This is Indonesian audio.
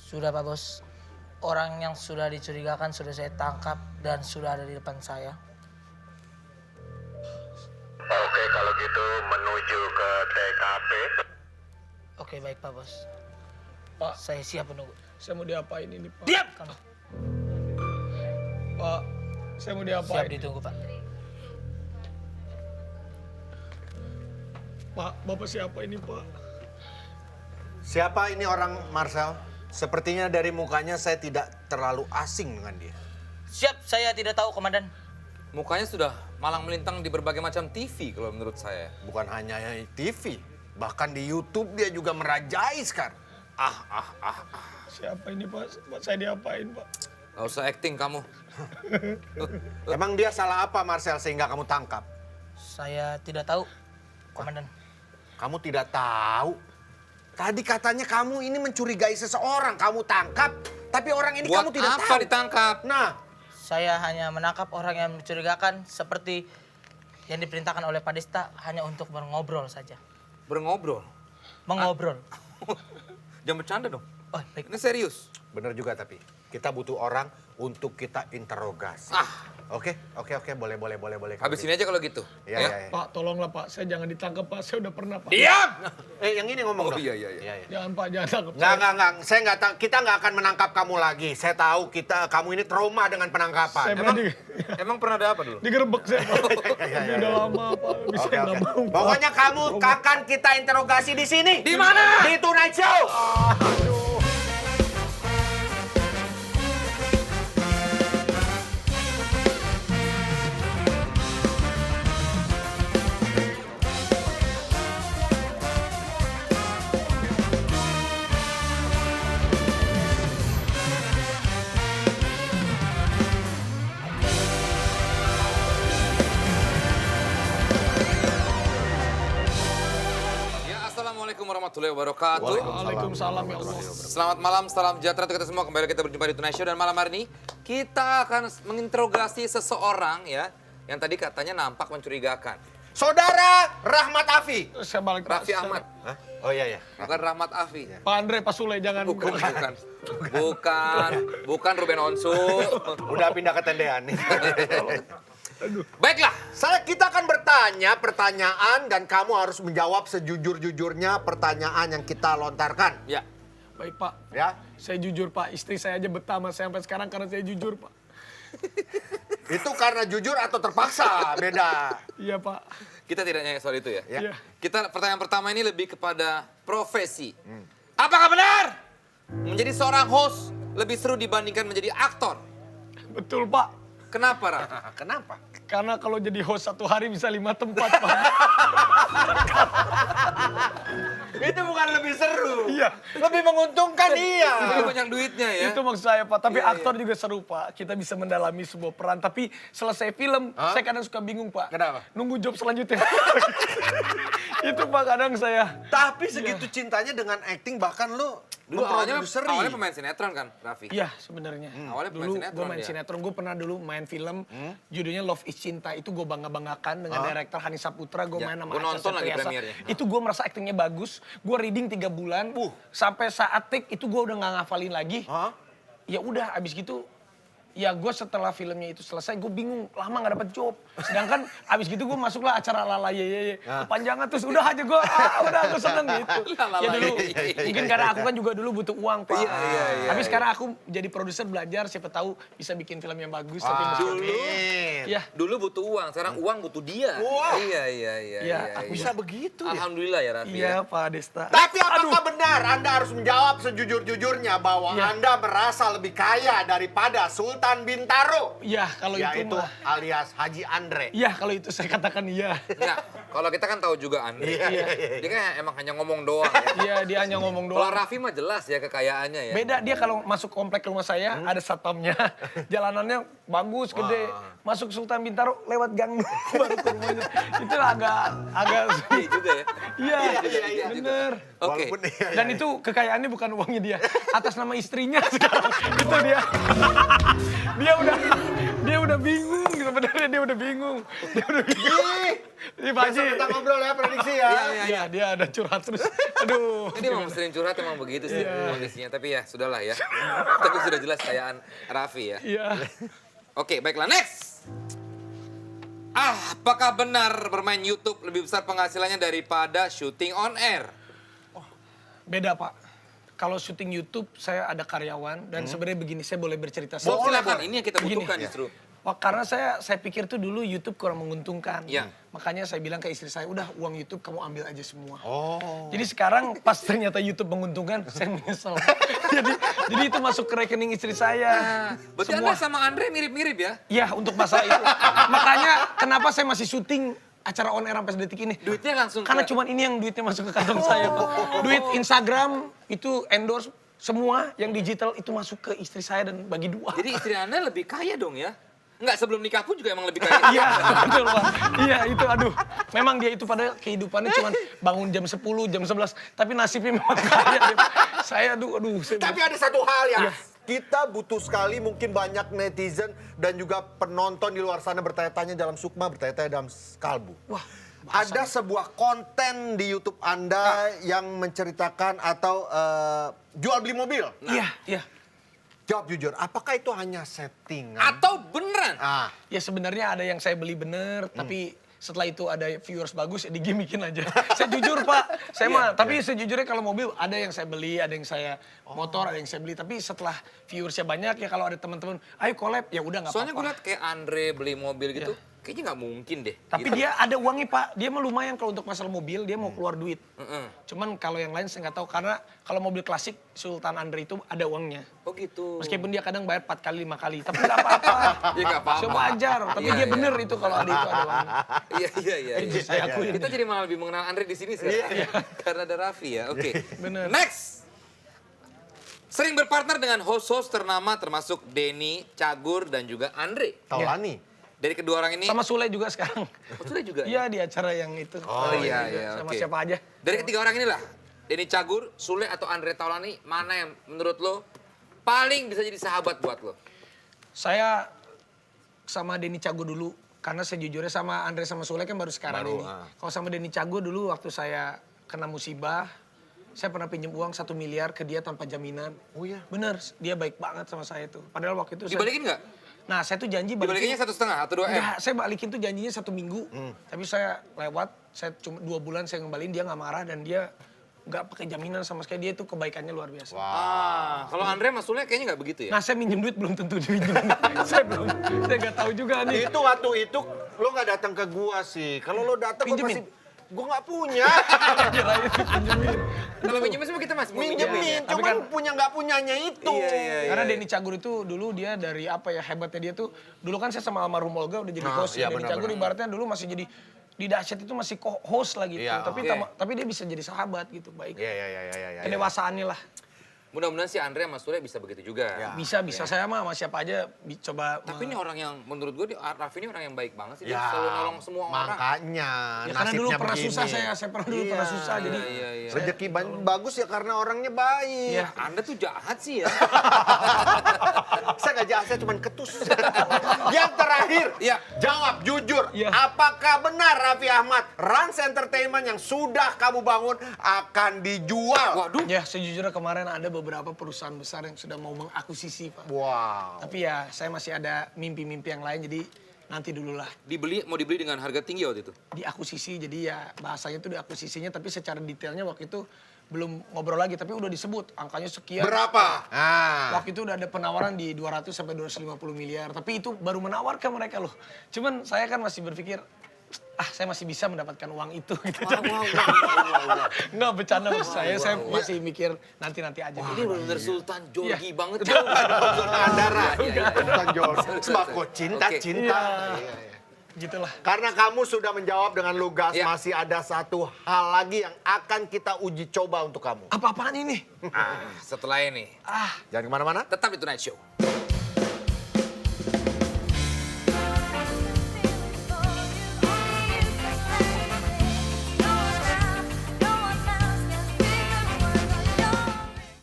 Sudah Pak Bos. Orang yang sudah dicurigakan sudah saya tangkap dan sudah ada di depan saya. Oke, kalau gitu menuju ke TKP. Oke baik Pak Bos. Pak, Saya siap menunggu. saya mau diapain ini, Pak? Diam kamu. Pak, saya mau Siap diapain? ditunggu Pak. Pak, Bapak siapa ini, Pak? Siapa ini orang Marcel? Sepertinya dari mukanya saya tidak terlalu asing dengan dia. Siap, saya tidak tahu Komandan. Mukanya sudah malang melintang di berbagai macam TV kalau menurut saya. Bukan hanya TV, bahkan di YouTube dia juga merajai sekarang. Siapa ini, Pak? Pak, saya diapain, Pak? Gak usah acting kamu. Emang dia salah apa Marcel sehingga kamu tangkap? Saya tidak tahu Komandan. Kamu tidak tahu? Tadi katanya kamu ini mencurigai seseorang, kamu tangkap. Tapi orang ini kamu Buat tidak apa tahu. ditangkap? Nah, Saya hanya menangkap orang yang mencurigakan seperti yang diperintahkan oleh Pak Desta hanya untuk mengobrol saja. Berngobrol. Mengobrol. Jangan bercanda dong. Oh, baik. Ini serius. benar juga tapi. Kita butuh orang untuk kita interogasi. Oke, boleh. Habis ini aja kalau gitu. Iya. Pak, tolonglah, Pak. Saya jangan ditangkap, Pak. Saya udah pernah, Pak. Diam! Yang ini ngomong Oh, dong. iya. Jangan, Pak. Jangan tangkap Enggak. Kita nggak akan menangkap kamu lagi. Saya tahu kamu ini trauma dengan penangkapan. Saya pernah Emang pernah ada apa dulu? digerebek saya, Pak. Ini udah lama, Pak. Bisa Oke. nggak mau, Pak. Pokoknya kamu akan kita interogasi di sini. Di mana? Di Tonight Show. Ya, assalamualaikum warahmatullahi wabarakatuh. Waalaikumsalam, ya Allah. Selamat malam, salam sejahtera untuk kita semua. Kembali kita berjumpa di Tonight Show dan malam hari ini kita akan menginterogasi seseorang ya yang tadi katanya nampak mencurigakan. Saudara Rahmat Afi. Saya balik, Pak. Raffi Ahmad, Hah? Oh iya. bukan Rahmat Afi. Pak Andre, Pak Sule, jangan. Bukan Ruben Onsu. Udah pindah ke tendean nih. Baiklah, Kita akan bertanya pertanyaan dan kamu harus menjawab sejujur-jujurnya pertanyaan yang kita lontarkan. ya. Baik, Pak. Ya. Saya jujur, Pak. Istri saya aja betah sama saya sampai sekarang karena saya jujur, Pak. Itu karena jujur atau terpaksa, beda. Iya, Pak. Kita tidak nanya soal itu ya. Iya. Kita pertanyaan pertama ini lebih kepada profesi. Apakah benar menjadi seorang host lebih seru dibandingkan menjadi aktor? Betul, Pak. Kenapa, Ra? Kenapa? Karena kalau jadi host satu hari bisa 5 tempat, Pak. Itu bukan lebih seru. Iya. Lebih menguntungkan iya. Lebih banyak duitnya ya. Itu maksud saya, Pak. Tapi Iya, aktor juga seru, Pak. Kita bisa mendalami sebuah peran. Tapi selesai film, saya kadang suka bingung, Pak. Kenapa? Nunggu job selanjutnya. Itu, Pak, kadang saya. Tapi segitu cintanya dengan acting bahkan lu Dulu awalnya memproduseri. pemain sinetron kan, Raffi? Iya, sebenarnya. Awalnya pemain Dulu sinetron gue main dia. sinetron. Gue pernah dulu main film. Judulnya Love is Cinta. Itu gue bangga-banggakan dengan director Hani Saputra. Gue Ya, main sama gua Acha nonton lagi Septriasa. premiernya. Itu gue merasa actingnya bagus. Gue reading 3 bulan. Sampai saat take itu gue udah gak ngafalin lagi. Hah? Ya udah, abis gitu. Ya gue setelah filmnya itu selesai, gue bingung lama gak dapet job. Sedangkan abis gitu gue masuklah acara Lala Yeye. Kepanjangan terus udah aja gue, udah aku seneng gitu. Lala Ya dulu, Yeye. mungkin karena aku kan juga dulu butuh uang, Pak. Iya, Tapi sekarang aku jadi produser belajar, siapa tahu bisa bikin film yang bagus. Tapi Dulu, ya, dulu butuh uang, sekarang uang butuh dia. Wah. Iya. Iya, aku Bisa begitu ya? Alhamdulillah ya, Raffi. iya ya. Pak Desta. Tapi apakah benar Anda harus menjawab sejujur-jujurnya bahwa Iya. Anda merasa lebih kaya daripada Sultan Bintaro? Iya, kalau itu Yaitu mah. alias Haji Andre. Iya, kalau itu saya katakan iya. Enggak, kalau kita kan tahu juga Andre. Dia kan emang hanya ngomong doang ya. Iya, dia hanya ngomong Kalau doang. Raffi mah jelas ya kekayaannya ya. Beda dia kalau masuk komplek rumah saya ada satpamnya. Jalanannya bagus, gede. Masuk Sultan Bintaro lewat gang baru ke rumahnya. Itu agak Iya juga ya. Iya, iya, bener. Oke. Walaupun iya, Dan itu kekayaannya bukan uangnya dia, atas nama istrinya sekarang. Itu dia. dia udah bingung sebenarnya, dia udah bingung. Dia udah bingung. Ini Pak Haji. Besok kita ngobrol ya, prediksi ya. Iya, dia ada curhat terus. Aduh. Ini memang sering curhat emang begitu sih kondisinya. Tapi ya sudahlah ya. Tapi sudah jelas kayaan Raffi ya. Iya. Oke, baiklah next. Apakah benar bermain YouTube lebih besar penghasilannya daripada syuting on air? Beda Pak. Kalau syuting YouTube saya ada karyawan dan sebenarnya begini saya boleh bercerita. Silakan, ini yang kita Begini. butuhkan justru. Wah, karena saya pikir tuh dulu YouTube kurang menguntungkan. Iya. Makanya saya bilang ke istri saya, udah uang YouTube kamu ambil aja semua. Oh. Jadi sekarang pas ternyata YouTube menguntungkan, saya menyesal. jadi itu masuk ke rekening istri saya. Berarti Anda sama Andre mirip-mirip ya? Iya, untuk masalah itu. Makanya kenapa saya masih syuting acara on air sampai detik ini. Duitnya langsung Karena ke- cuman ini yang duitnya masuk ke kantong saya, Pak. Duit Instagram itu endorse semua yang digital itu masuk ke istri saya dan bagi dua. Jadi istri Anda lebih kaya dong ya? Enggak, sebelum nikah pun juga emang lebih kaya. Iya, betul Pak. Iya, itu aduh. Memang dia itu pada kehidupannya cuman bangun jam 10, jam 11, tapi nasibnya memang kaya. Saya aduh. Tapi ada satu hal ya, Iya. kita butuh sekali mungkin banyak netizen dan juga penonton di luar sana bertanya-tanya dalam Sukma, bertanya-tanya dalam Kalbu. Wah, Ada sebuah konten di YouTube Anda yang menceritakan atau jual beli mobil. Iya. Jawab jujur, apakah itu hanya settingan? Atau beneran? Ah, Ya sebenarnya ada yang saya beli bener, tapi setelah itu ada viewers bagus, ya digimikin aja. Saya jujur Pak, saya mah, tapi sejujurnya kalau mobil ada yang saya beli, ada yang saya motor, ada yang saya beli. Tapi setelah viewersnya banyak ya kalau ada teman-teman, ayo collab, ya udah nggak Soalnya gue apa-apa. liat kayak Andre beli mobil gitu, kayaknya nggak mungkin deh. Tapi gitu. dia ada uangnya Pak, dia mah lumayan kalau untuk masalah mobil, dia mau keluar duit. Heeh. Cuman kalau yang lain saya nggak tahu, karena kalau mobil klasik Sultan Andre itu ada uangnya. Oh gitu. Meskipun dia kadang bayar 4 kali, 5 kali, tapi nggak apa-apa. Ya nggak apa-apa. Saya wajar, tapi Iya, dia iya. bener itu kalau ada itu ada uangnya. Iya. Saya akuin. Kita jadi malah lebih mengenal Andre di sini sekarang. Karena ada Raffi ya. Oke. Bener. Next. Sering berpartner dengan host-host ternama termasuk Denny, Cagur, dan juga Andre. Taulani. Dari kedua orang ini. Sama Sule juga sekarang. Oh, sudah juga. Iya di acara yang itu. Oh, iya, Sama oke. siapa aja. Dari ketiga orang inilah, Denny Cagur, Sule, atau Andre Taulani, mana yang menurut lo paling bisa jadi sahabat buat lo? Saya sama Denny Cago dulu. Karena sejujurnya sama Andre sama Sule kan baru sekarang Baru, ini. Kalau sama Denny Cago dulu waktu saya kena musibah, saya pernah pinjam uang 1 miliar ke dia tanpa jaminan. Oh iya? Bener, dia baik banget sama saya tuh. Padahal waktu itu Dibalikin nggak? Nah saya tuh janji Dibalikinnya 1,5 atau 2 M? Enggak, saya balikin tuh janjinya 1 minggu. Tapi saya lewat, saya cuma 2 bulan saya ngembaliin, dia nggak marah dan dia nggak pakai jaminan sama sekali. Dia tuh kebaikannya luar biasa. Kalau Andre sama Sule kayaknya nggak begitu ya? Nah saya minjem duit belum tentu dipinjem. saya nggak tahu juga nih. Itu waktu itu lo nggak datang ke gua sih. Kalau lo datang gua Pinjemin. pasti gua nggak punya. Kirain dipinjemin. Kalau pinjemin semua kita masih mau Minjemin, Tapi cuman kan- punya nggak punyanya itu. Karena Denny Cagur itu dulu dia dari apa ya, hebatnya dia tuh, dulu kan saya sama almarhum Olga udah jadi host. iya, Denny benar, Cagur benar. ibaratnya dulu masih jadi, di Dahsyat itu masih host lah gitu. Iya, Tapi oke. tapi dia bisa jadi sahabat gitu, baik. Iya. Kedewasaannya lah. Mudah-mudahan si Andre sama Sule bisa begitu juga. Ya. Bisa, saya mah sama siapa aja coba. Tapi ini orang yang menurut gue, Raffi ini orang yang baik banget sih. Dia Ya, selalu nolong semua orang. makanya Ya karena dulu nasibnya pernah begini. susah saya pernah dulu pernah susah jadi. Iya. Rezeki bagus ya karena orangnya baik. Iya. Anda tuh jahat sih ya. Saya nggak jahat, saya cuma ketus. Yang terakhir, Iya. jawab jujur. Iya. Apakah benar Raffi Ahmad, Rans Entertainment yang sudah kamu bangun akan dijual? Waduh. Ya sejujurnya kemarin ada beberapa perusahaan besar yang sudah mau mengakuisisi Pak. Wow. Tapi ya saya masih ada mimpi-mimpi yang lain jadi nanti dulu lah. Mau dibeli dengan harga tinggi waktu itu? Diakuisisi jadi ya bahasanya itu diakuisisinya tapi secara detailnya waktu itu belum ngobrol lagi tapi udah disebut angkanya sekian. Berapa? Ah. Waktu itu udah ada penawaran di 200 sampai 250 miliar. Tapi itu baru menawarkan mereka loh. Cuman saya kan masih berpikir, saya masih bisa mendapatkan uang itu. Gitu. Nggak bercanda maksud saya masih mikir nanti-nanti aja. Ini benar-benar Sultan Jorgi banget. Andara. Iya. Bukan George. Sembako cinta, Oke. cinta. Gitulah. Karena kamu sudah menjawab dengan lugas, Iya. masih ada satu hal lagi yang akan kita uji coba untuk kamu. Apa-apaan ini? Setelah ini, Jangan kemana-mana. tetap di Tonight Show.